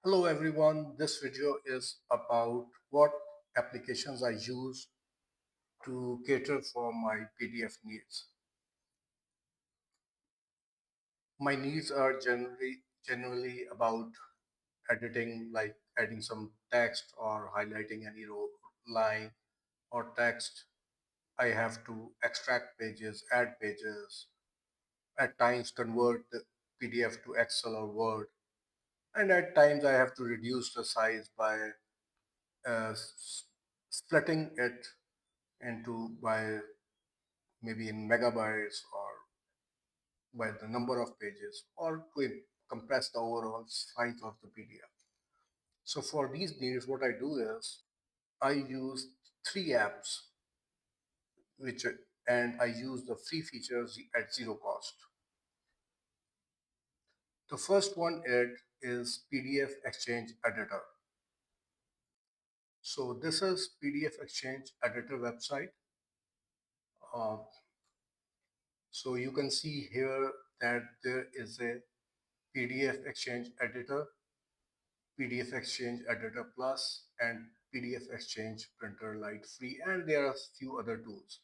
Hello everyone, this video is about what applications I use to cater for my PDF needs. My needs are generally about editing, like adding some text or highlighting any line or text. I have to extract pages, add pages, at times convert the PDF to Excel or Word, and at times I have to reduce the size by splitting it into by maybe in megabytes or by the number of pages or to compress the overall size of the PDF. So for these needs, what I do is I use three apps which and I use the free features at zero cost. The first one is PDF Exchange Editor. So this is PDF Exchange Editor website. Uh, so you can see here that there is a PDF Exchange Editor, PDF Exchange Editor Plus, and PDF Exchange Printer Lite free, and there are a few other tools.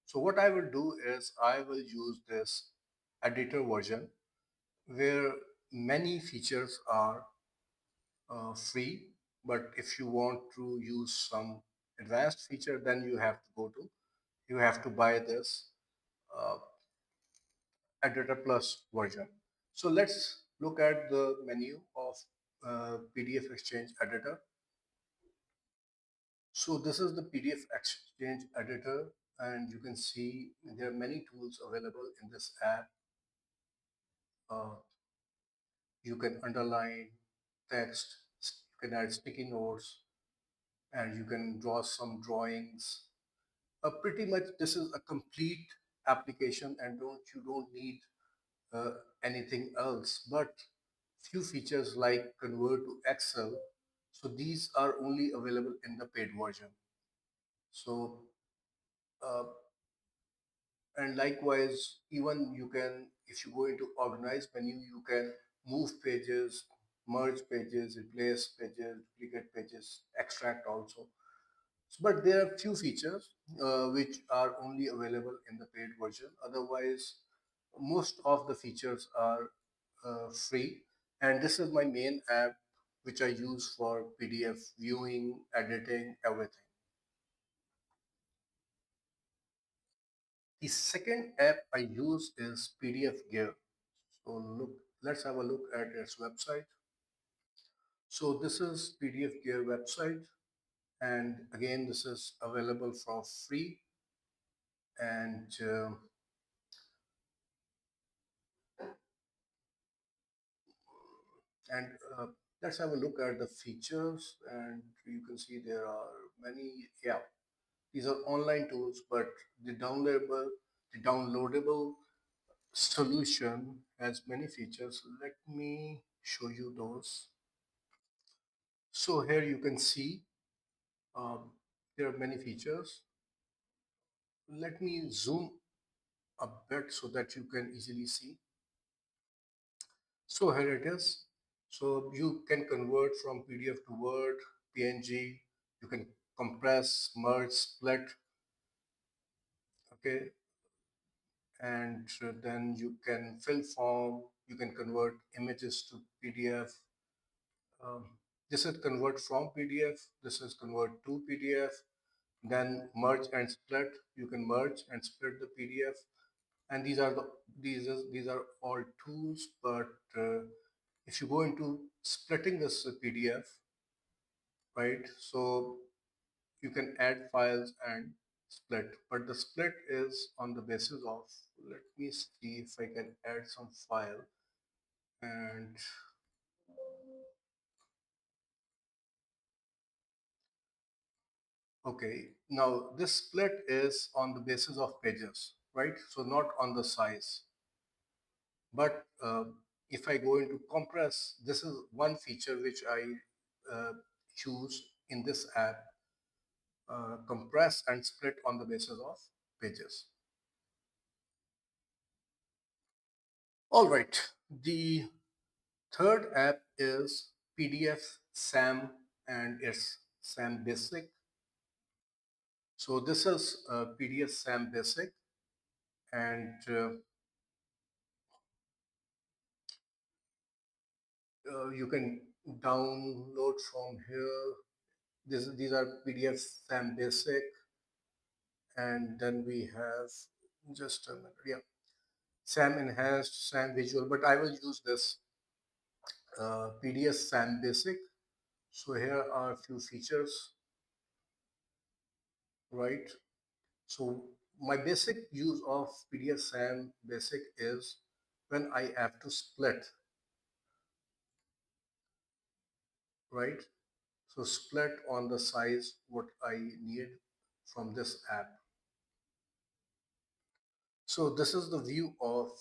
So what I will do is I will use this editor version where many features are free, but if you want to use some advanced feature, then you have to buy this uh, Editor Plus version. So let's look at the menu of PDF Exchange Editor. So this is the PDF Exchange Editor, and you can see there are many tools available in this app. Uh, you can underline text, you can add sticky notes, and you can draw some drawings. Pretty much this is a complete application, and you don't need uh, anything else. But few features like convert to Excel, so these are only available in the paid version. So uh, and likewise, even you can, if you go into organize menu, you can move pages, merge pages, replace pages, duplicate pages, extract also. But there are few features which are only available in the paid version. Otherwise, most of the features are free. And this is my main app which I use for PDF viewing, editing, everything. The second app I use is PDF Gear. So let's have a look at its website. So this is PDF Gear website, and again, this is available for free. And let's have a look at the features, and you can see there are many. Yeah, these are online tools, but the downloadable solution has many features. Let me show you those. So here you can see there are many features. Let me zoom a bit so that you can easily see. So here it is. So you can convert from PDF to Word, PNG. You can compress, merge, split. Okay, and then you can fill form. You can convert images to PDF. Um, this is convert from PDF. This is convert to PDF. Then merge and split. You can merge and split the PDF. And these are all tools. But if you go into splitting this PDF, right? So you can add files and split, but the split is on the basis of, let me see if I can add some file. And okay, now this split is on the basis of pages, right? So not on the size. But if I go into compress, this is one feature which I choose in this app, compress and split on the basis of pages. All right, the third app is PDF SAM and its SAM Basic. So this is PDF SAM Basic, and you can download from here. These are PDF SAM Basic, and then we have just a minute. Yeah, SAM Enhanced, SAM Visual, but I will use this PDF SAM Basic. So here are a few features, right? So my basic use of PDF SAM Basic is when I have to split, right? So split on the size what I need from this app. So this is the view of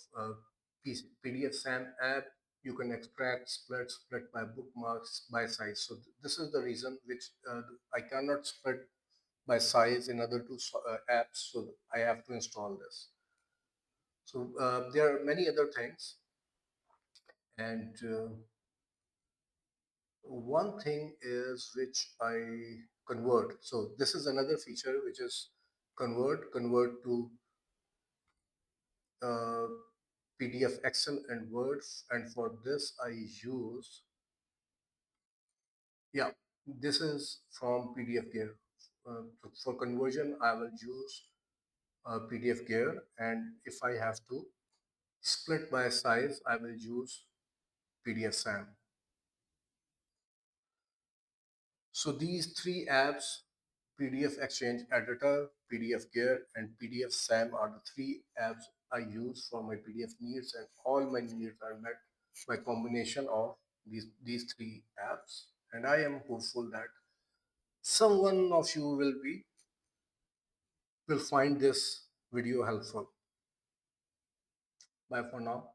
PDF SAM app. You can extract, split by bookmarks, by size. So this is the reason which I cannot split by size in other two apps. So I have to install this. So there are many other things, and one thing is which I convert. So this is another feature which is convert to uh, PDF, Excel, and Word. And for this, I use, yeah, this is from PDF Gear. For conversion, I will use PDF Gear, and if I have to split by size, I will use PDF SAM. So these three apps, PDF Exchange Editor, PDF Gear, and PDF SAM are the three apps I use for my PDF needs, and all my needs are met by combination of these three apps. And I am hopeful that someone of you will find this video helpful. Bye for now.